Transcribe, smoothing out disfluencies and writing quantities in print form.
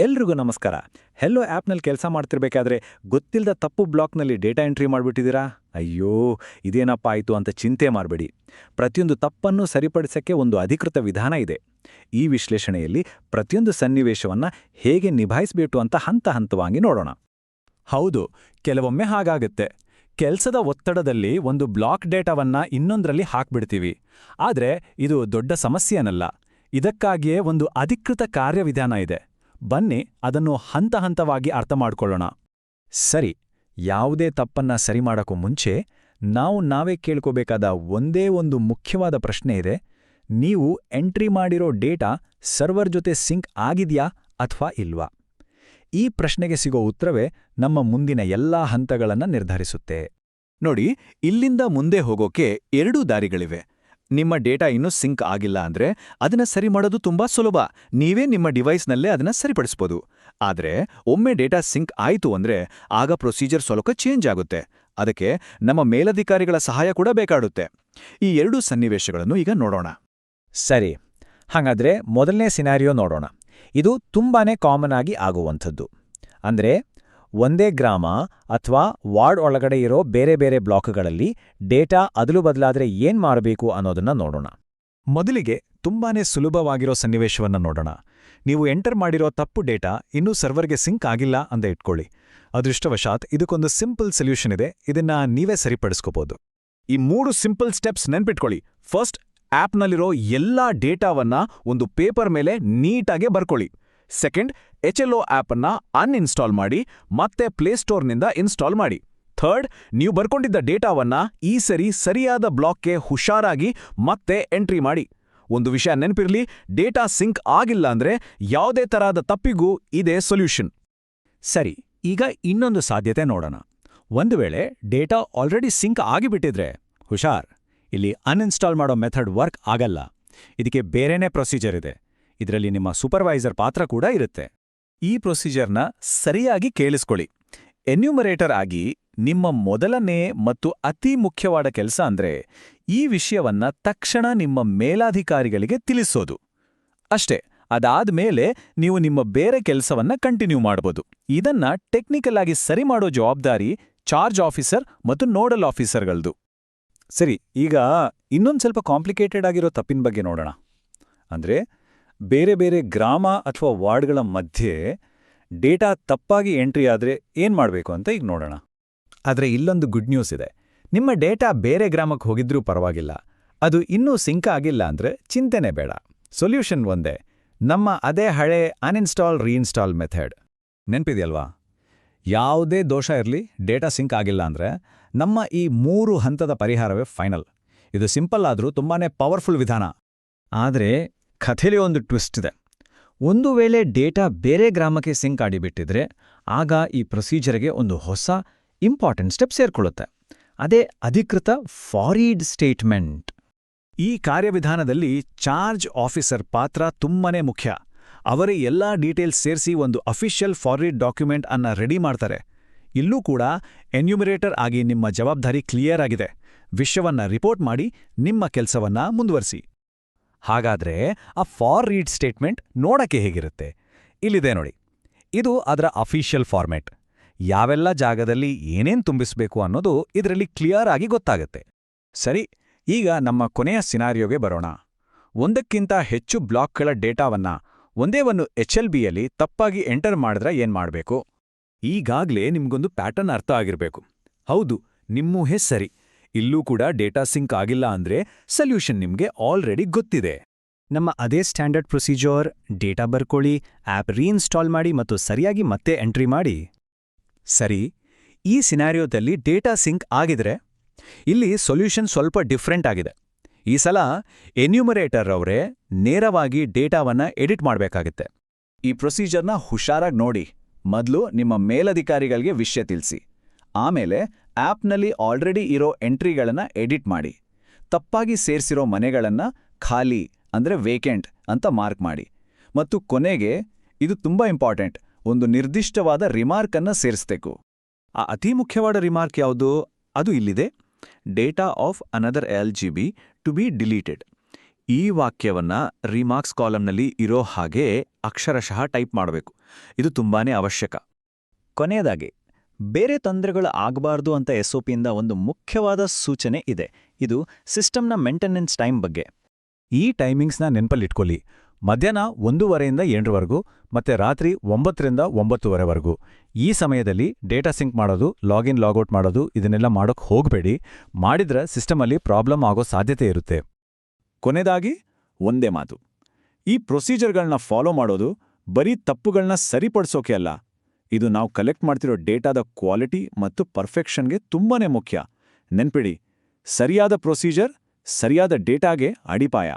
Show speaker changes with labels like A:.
A: ಎಲ್ರಿಗೂ ನಮಸ್ಕಾರ. ಹೆಲ್ಲೋ ಆ್ಯಪ್ನಲ್ಲಿ ಕೆಲಸ ಮಾಡ್ತಿರ್ಬೇಕಾದ್ರೆ ಗೊತ್ತಿಲ್ಲದ ತಪ್ಪು ಬ್ಲಾಕ್ನಲ್ಲಿ ಡೇಟಾ ಎಂಟ್ರಿ ಮಾಡಿಬಿಟ್ಟಿದ್ದೀರಾ? ಅಯ್ಯೋ, ಇದೇನಪ್ಪ ಆಯಿತು ಅಂತ ಚಿಂತೆ ಮಾಡಬೇಡಿ. ಪ್ರತಿಯೊಂದು ತಪ್ಪನ್ನು ಸರಿಪಡಿಸಕ್ಕೆ ಒಂದು ಅಧಿಕೃತ ವಿಧಾನ ಇದೆ. ಈ ವಿಶ್ಲೇಷಣೆಯಲ್ಲಿ ಪ್ರತಿಯೊಂದು ಸನ್ನಿವೇಶವನ್ನು ಹೇಗೆ ನಿಭಾಯಿಸಬೇಕು ಅಂತ ಹಂತವಾಗಿ ನೋಡೋಣ.
B: ಹೌದು, ಕೆಲವೊಮ್ಮೆ ಹಾಗಾಗುತ್ತೆ. ಕೆಲಸದ ಒತ್ತಡದಲ್ಲಿ ಒಂದು ಬ್ಲಾಕ್ ಡೇಟಾವನ್ನ ಇನ್ನೊಂದರಲ್ಲಿ ಹಾಕ್ಬಿಡ್ತೀವಿ. ಆದ್ರೆ ಇದು ದೊಡ್ಡ ಸಮಸ್ಯೆನಲ್ಲ. ಇದಕ್ಕಾಗಿಯೇ ಒಂದು ಅಧಿಕೃತ ಕಾರ್ಯವಿಧಾನ ಇದೆ. ಬನ್ನಿ ಅದನ್ನು ಹಂತವಾಗಿ ಅರ್ಥ ಮಾಡ್ಕೊಳ್ಳೋಣ.
A: ಸರಿ, ಯಾವುದೇ ತಪ್ಪನ್ನ ಸರಿ ಮಾಡೋಕ್ಕೂ ಮುಂಚೆ ನಾವೇ ಕೇಳ್ಕೋಬೇಕಾದ ಒಂದೇ ಒಂದು ಮುಖ್ಯವಾದ ಪ್ರಶ್ನೆ ಇದೆ. ನೀವು ಎಂಟ್ರಿ ಮಾಡಿರೋ ಡೇಟಾ ಸರ್ವರ್ ಜೊತೆ ಸಿಂಕ್ ಆಗಿದ್ಯಾ ಅಥವಾ ಇಲ್ವಾ? ಈ ಪ್ರಶ್ನೆಗೆ ಸಿಗೋ ಉತ್ತರವೇ ನಮ್ಮ ಮುಂದಿನ ಎಲ್ಲಾ ಹಂತಗಳನ್ನು ನಿರ್ಧರಿಸುತ್ತೆ.
B: ನೋಡಿ, ಇಲ್ಲಿಂದ ಮುಂದೆ ಹೋಗೋಕೆ 2 ದಾರಿಗಳಿವೆ. ನಿಮ್ಮ ಡೇಟಾ ಇನ್ನೂ ಸಿಂಕ್ ಆಗಿಲ್ಲ ಅಂದ್ರೆ ಅದನ್ನ ಸರಿ ಮಾಡೋದು ತುಂಬಾ ಸುಲಭ. ನೀವೇ ನಿಮ್ಮ ಡಿವೈಸ್ನಲ್ಲೇ ಅದನ್ನ ಸರಿಪಡಿಸ್ಬೋದು. ಆದ್ರೆ ಒಮ್ಮೆ ಡೇಟಾ ಸಿಂಕ್ ಆಯ್ತು ಅಂದ್ರೆ ಆಗ ಪ್ರೊಸೀಜರ್ ಸ್ವಲ್ಪ ಚೇಂಜ್ ಆಗುತ್ತೆ. ಅದಕ್ಕೆ ನಮ್ಮ ಮೇಲಧಿಕಾರಿಗಳ ಸಹಾಯ ಕೂಡ ಬೇಕಾಗುತ್ತೆ. ಈ 2 ಸನ್ನಿವೇಶಗಳನ್ನು ಈಗ ನೋಡೋಣ.
A: ಸರಿ, ಹಾಗಾದ್ರೆ ಮೊದಲನೇ ಸಿನಾರಿಯೋ ನೋಡೋಣ. ಇದು ತುಂಬಾನೇ ಕಾಮನ್ ಆಗಿ ಆಗುವಂಥದ್ದು. ಅಂದ್ರೆ ಒಂದೇ ಗ್ರಾಮ ಅಥವಾ ವಾರ್ಡ್ ಒಳಗಡೆ ಇರೋ ಬೇರೆ ಬೇರೆ ಬ್ಲಾಕ್ಗಳಲ್ಲಿ ಡೇಟಾ ಅದಲು ಬದಲಾದ್ರೆ ಏನ್ ಮಾಡಬೇಕು ಅನ್ನೋದನ್ನ ನೋಡೋಣ.
B: ಮೊದಲಿಗೆ ತುಂಬಾನೇ ಸುಲಭವಾಗಿರೋ ಸನ್ನಿವೇಶವನ್ನ ನೋಡೋಣ. ನೀವು ಎಂಟರ್ ಮಾಡಿರೋ ತಪ್ಪು ಡೇಟಾ ಇನ್ನೂ ಸರ್ವರ್ಗೆ ಸಿಂಕ್ ಆಗಿಲ್ಲ ಅಂತ ಇಟ್ಕೊಳ್ಳಿ. ಅದೃಷ್ಟವಶಾತ್ ಇದಕ್ಕೊಂದು ಸಿಂಪಲ್ ಸೊಲ್ಯೂಷನ್ ಇದೆ. ಇದನ್ನ ನೀವೇ ಸರಿಪಡಿಸ್ಕೋಬಹುದು. ಈ 3 ಸಿಂಪಲ್ ಸ್ಟೆಪ್ಸ್ ನೆನ್ಪಿಟ್ಕೊಳ್ಳಿ. ಫಸ್ಟ್, ಆಪ್ನಲ್ಲಿರೋ ಎಲ್ಲಾ ಡೇಟಾವನ್ನ ಒಂದು ಪೇಪರ್ ಮೇಲೆ ನೀಟಾಗಿ ಬರ್ಕೊಳ್ಳಿ. ಸೆಕೆಂಡ್, HLO ಆಪ್ ಅನ್ನ ಅನ್ಇನ್ಸ್ಟಾಲ್ ಮಾಡಿ ಮತ್ತೆ ಪ್ಲೇಸ್ಟೋರ್ನಿಂದ ಇನ್ಸ್ಟಾಲ್ ಮಾಡಿ. ಥರ್ಡ್, ನೀವು ಬರ್ಕೊಂಡಿದ್ದ ಡೇಟಾವನ್ನ ಈ ಸರಿಯಾದ ಬ್ಲಾಕ್ಗೆ ಹುಷಾರಾಗಿ ಮತ್ತೆ ಎಂಟ್ರಿ ಮಾಡಿ. ಒಂದು ವಿಷಯ ನೆನಪಿರ್ಲಿ, ಡೇಟಾ ಸಿಂಕ್ ಆಗಿಲ್ಲ ಅಂದ್ರೆ ಯಾವುದೇ ತರಹದ ತಪ್ಪಿಗೂ ಇದೇ ಸೊಲ್ಯೂಷನ್.
A: ಸರಿ, ಈಗ ಇನ್ನೊಂದು ಸಾಧ್ಯತೆ ನೋಡೋಣ. ಒಂದು ವೇಳೆ ಡೇಟಾ ಆಲ್ರೆಡಿ ಸಿಂಕ್ ಆಗಿಬಿಟ್ಟಿದ್ರೆ ಹುಷಾರ್, ಇಲ್ಲಿ ಅನ್ಇನ್ಸ್ಟಾಲ್ ಮಾಡೋ ಮೆಥಡ್ ವರ್ಕ್ ಆಗಲ್ಲ. ಇದಕ್ಕೆ ಬೇರೆನೇ ಪ್ರೊಸೀಜರ್ ಇದೆ. ಇದರಲ್ಲಿ ನಿಮ್ಮ ಸೂಪರ್ವೈಸರ್ ಪಾತ್ರ ಕೂಡ ಇರುತ್ತೆ.
B: ಈ ಪ್ರೊಸೀಜರ್ನ ಸರಿಯಾಗಿ ಕೇಳಿಸ್ಕೊಳ್ಳಿ. ಎನ್ಯೂಮರೇಟರ್ ಆಗಿ ನಿಮ್ಮ ಮೊದಲನೇ ಮತ್ತು ಅತಿ ಮುಖ್ಯವಾದ ಕೆಲಸ ಅಂದ್ರೆ ಈ ವಿಷಯವನ್ನ ತಕ್ಷಣ ನಿಮ್ಮ ಮೇಲಾಧಿಕಾರಿಗಳಿಗೆ ತಿಳಿಸೋದು. ಅಷ್ಟೇ. ಅದಾದ್ಮೇಲೆ ನೀವು ನಿಮ್ಮ ಬೇರೆ ಕೆಲಸವನ್ನ ಕಂಟಿನ್ಯೂ ಮಾಡಬಹುದು. ಇದನ್ನ ಟೆಕ್ನಿಕಲ್ ಆಗಿ ಸರಿ ಮಾಡೋ ಜವಾಬ್ದಾರಿ ಚಾರ್ಜ್ ಆಫೀಸರ್ ಮತ್ತು ನೋಡಲ್ ಆಫೀಸರ್ಗಳದು.
A: ಸರಿ, ಈಗ ಇನ್ನೊಂದು ಸ್ವಲ್ಪ ಕಾಂಪ್ಲಿಕೇಟೆಡ್ ಆಗಿರೋ ತಪ್ಪಿನ ಬಗ್ಗೆ ನೋಡೋಣ. ಅಂದ್ರೆ ಬೇರೆ ಬೇರೆ ಗ್ರಾಮ ಅಥವಾ ವಾರ್ಡ್ಗಳ ಮಧ್ಯೆ ಡೇಟಾ ತಪ್ಪಾಗಿ ಎಂಟ್ರಿ ಆದ್ರೆ ಏನ್ ಮಾಡಬೇಕು ಅಂತ ಈಗ ನೋಡೋಣ. ಆದ್ರೆ ಇಲ್ಲೊಂದು ಗುಡ್ ನ್ಯೂಸ್ ಇದೆ. ನಿಮ್ಮ ಡೇಟಾ ಬೇರೆ ಗ್ರಾಮಕ್ಕೆ ಹೋಗಿದ್ರೂ ಪರವಾಗಿಲ್ಲ. ಅದು ಇನ್ನೂ ಸಿಂಕ್ ಆಗಿಲ್ಲ ಅಂದ್ರೆ ಚಿಂತೆನೇ ಬೇಡ. ಸೊಲ್ಯೂಷನ್ ಒಂದೇ, ನಮ್ಮ ಅದೇ ಹಳೆ ಅನ್ಇನ್ಸ್ಟಾಲ್ ರೀಇನ್ಸ್ಟಾಲ್ ಮೆಥಡ್. ನೆನ್ಪಿದೆಯಲ್ವಾ? ಯಾವುದೇ ದೋಷ ಇರಲಿ, ಡೇಟಾ ಸಿಂಕ್ ಆಗಿಲ್ಲ ಅಂದ್ರೆ ನಮ್ಮ ಈ 3 ಹಂತದ ಪರಿಹಾರವೇ ಫೈನಲ್. ಇದು ಸಿಂಪಲ್ ಆದ್ರೂ ತುಂಬಾನೇ ಪವರ್ಫುಲ್ ವಿಧಾನ. ಆದ್ರೆ ಕಥೆಲಿ ಒಂದು ಟ್ವಿಸ್ಟ್ ಇದೆ. ಒಂದು ವೇಳೆ ಡೇಟಾ ಬೇರೆ ಗ್ರಾಮಕ್ಕೆ ಸಿಂಕ್ ಆಗಿಬಿಟ್ಟಿದ್ರೆ ಆಗ ಈ ಪ್ರೊಸೀಜರ್ಗೆ ಒಂದು ಹೊಸ ಇಂಪಾರ್ಟೆಂಟ್ ಸ್ಟೆಪ್ ಸೇರ್ಕೊಳ್ಳುತ್ತೆ. ಅದೇ ಅಧಿಕೃತ ಫಾರ್ವರ್ಡ್ ಸ್ಟೇಟ್ಮೆಂಟ್.
B: ಈ ಕಾರ್ಯವಿಧಾನದಲ್ಲಿ ಚಾರ್ಜ್ ಆಫೀಸರ್ ಪಾತ್ರ ತುಂಬಾನೇ ಮುಖ್ಯ. ಅವರೇ ಎಲ್ಲಾ ಡೀಟೇಲ್ಸ್ ಸೇರಿಸಿ ಒಂದು ಅಫಿಷಿಯಲ್ ಫಾರ್ವರ್ಡ್ ಡಾಕ್ಯುಮೆಂಟ್ ಅನ್ನ ರೆಡಿ ಮಾಡ್ತಾರೆ. ಇಲ್ಲೂ ಕೂಡ ಎನ್ಯೂಮರೇಟರ್ ಆಗಿ ನಿಮ್ಮ ಜವಾಬ್ದಾರಿ ಕ್ಲಿಯರ್ ಆಗಿದೆ. ವಿಷಯವನ್ನ ರಿಪೋರ್ಟ್ ಮಾಡಿ ನಿಮ್ಮ ಕೆಲಸವನ್ನ ಮುಂದುವರಿಸಿ.
A: ಹಾಗಾದ್ರೆ ಆ ಫಾರ್ವರ್ಡ್ ಸ್ಟೇಟ್ಮೆಂಟ್ ನೋಡಕ್ಕೆ ಹೇಗಿರುತ್ತೆ? ಇಲ್ಲಿದೆ ನೋಡಿ. ಇದು ಅದರ ಅಫಿಷಿಯಲ್ ಫಾರ್ಮ್ಯಾಟ್. ಯಾವೆಲ್ಲ ಜಾಗದಲ್ಲಿ ಏನೇನ್ ತುಂಬಿಸಬೇಕು ಅನ್ನೋದು ಇದರಲ್ಲಿ ಕ್ಲಿಯರ್ ಆಗಿ ಗೊತ್ತಾಗುತ್ತೆ. ಸರಿ, ಈಗ ನಮ್ಮ ಕೊನೆಯ ಸಿನಾರಿಯೋಗೆ ಬರೋಣ. ಒಂದಕ್ಕಿಂತ ಹೆಚ್ಚು ಬ್ಲಾಕ್ಗಳ ಡೇಟಾವನ್ನ ಒಂದೇ ಒಂದು HLBಯಲ್ಲಿ ತಪ್ಪಾಗಿ ಎಂಟರ್ ಮಾಡಿದ್ರೆ ಏನ್ ಮಾಡಬೇಕು? ಈಗಾಗ್ಲೇ ನಿಮ್ಗೊಂದು ಪ್ಯಾಟರ್ನ್ ಅರ್ಥ ಆಗಿರ್ಬೇಕು. ಹೌದು, ನಿಮ್ಮೂಹೆ ಸರಿ. ಇಲ್ಲೂ ಕೂಡ ಡೇಟಾ ಸಿಂಕ್ ಆಗಿಲ್ಲ ಅಂದ್ರೆ ಸೊಲ್ಯೂಷನ್ ನಿಮ್ಗೆ ಆಲ್ರೆಡಿ ಗೊತ್ತಿದೆ. ನಮ್ಮ ಅದೇ ಸ್ಟ್ಯಾಂಡರ್ಡ್ ಪ್ರೊಸೀಜರ್, ಡೇಟಾ ಬರ್ಕೊಳ್ಳಿ, ಆಪ್ ರೀಇನ್ಸ್ಟಾಲ್ ಮಾಡಿ ಮತ್ತು ಸರಿಯಾಗಿ ಮತ್ತೆ ಎಂಟ್ರಿ ಮಾಡಿ. ಸರಿ, ಈ ಸಿನಾರಿಯೋದಲ್ಲಿ ಡೇಟಾ ಸಿಂಕ್ ಆಗಿದ್ರೆ ಇಲ್ಲಿ ಸೊಲ್ಯೂಷನ್ ಸ್ವಲ್ಪ ಡಿಫ್ರೆಂಟ್ ಆಗಿದೆ. ಈ ಸಲ ಎನ್ಯೂಮರೇಟರ್ ಅವರೇ ನೇರವಾಗಿ ಡೇಟಾವನ್ನ ಎಡಿಟ್ ಮಾಡಬೇಕಾಗುತ್ತೆ. ಈ ಪ್ರೊಸೀಜರ್ನ ಹುಷಾರಾಗಿ ನೋಡಿ. ಮೊದಲು ನಿಮ್ಮ ಮೇಲಧಿಕಾರಿಗಳಿಗೆ ವಿಷಯ ತಿಳಿಸಿ. ಆಮೇಲೆ ಆಪ್ನಲ್ಲಿ ಆಲ್ರೆಡಿ ಇರೋ ಎಂಟ್ರಿಗಳನ್ನ ಎಡಿಟ್ ಮಾಡಿ. ತಪ್ಪಾಗಿ ಸೇರಿಸಿರೋ ಮನೆಗಳನ್ನ ಖಾಲಿ ಅಂದ್ರೆ ವೇಕೆಂಟ್ ಅಂತ ಮಾರ್ಕ್ ಮಾಡಿ. ಮತ್ತು ಕೊನೆಗೆ, ಇದು ತುಂಬಾ ಇಂಪಾರ್ಟೆಂಟ್, ಒಂದು ನಿರ್ದಿಷ್ಟವಾದ ರಿಮಾರ್ಕ್ ಅನ್ನ ಸೇರಿಸಬೇಕು. ಆ ಅತಿ ಮುಖ್ಯವಾದ ರಿಮಾರ್ಕ್ ಯಾವುದು? ಅದು ಇಲ್ಲಿದೆ. Data of another LGB to be deleted.
B: ಈ ವಾಕ್ಯವನ್ನ ರಿಮಾರ್ಕ್ಸ್ ಕಾಲಂನಲ್ಲಿ ಇರೋ ಹಾಗೆ ಅಕ್ಷರಶಃ ಟೈಪ್ ಮಾಡಬೇಕು. ಇದು ತುಂಬಾನೇ ಅವಶ್ಯಕ.
C: ಕೊನೆಯದಾಗಿ, ಬೇರೆ ತೊಂದರೆಗಳು ಆಗಬಾರ್ದು ಅಂತ SOPಯಿಂದ ಒಂದು ಮುಖ್ಯವಾದ ಸೂಚನೆ ಇದೆ. ಇದು ಸಿಸ್ಟಮ್ನ ಮೇಂಟೆನೆನ್ಸ್ ಟೈಮ್ ಬಗ್ಗೆ.
B: ಈ ಟೈಮಿಂಗ್ಸ್ನ ನೆನಪಲ್ಲಿಟ್ಕೊಳ್ಳಿ. ಮಧ್ಯಾಹ್ನ 1:30ರಿಂದ 7ರವರೆಗೂ ಮತ್ತೆ ರಾತ್ರಿ 9ರಿಂದ 9:30ವರೆಗೂ. ಈ ಸಮಯದಲ್ಲಿ ಡೇಟಾ ಸಿಂಕ್ ಮಾಡೋದು, ಲಾಗಿನ್ ಲಾಗೌಟ್ ಮಾಡೋದು ಇದನ್ನೆಲ್ಲ ಮಾಡೋಕ್ ಹೋಗಬೇಡಿ. ಮಾಡಿದ್ರೆ ಸಿಸ್ಟಮಲ್ಲಿ ಪ್ರಾಬ್ಲಮ್ ಆಗೋ ಸಾಧ್ಯತೆ ಇರುತ್ತೆ. ಕೊನೆದಾಗಿ ಒಂದೇ ಮಾತು, ಈ ಪ್ರೊಸೀಜರ್ಗಳನ್ನ ಫಾಲೋ ಮಾಡೋದು ಬರೀ ತಪ್ಪುಗಳನ್ನ ಸರಿಪಡಿಸೋಕೆ ಅಲ್ಲ, ಇದು ನಾವು ಕಲೆಕ್ಟ್ ಮಾಡ್ತಿರೋ ಡೇಟಾದ ಕ್ವಾಲಿಟಿ ಮತ್ತು ಪರ್ಫೆಕ್ಷನ್ಗೆ ತುಂಬಾನೇ ಮುಖ್ಯ. ನೆನ್ಪಿಡಿ, ಸರಿಯಾದ ಪ್ರೊಸೀಜರ್ ಸರಿಯಾದ ಡೇಟಾಗೆ ಅಡಿಪಾಯ.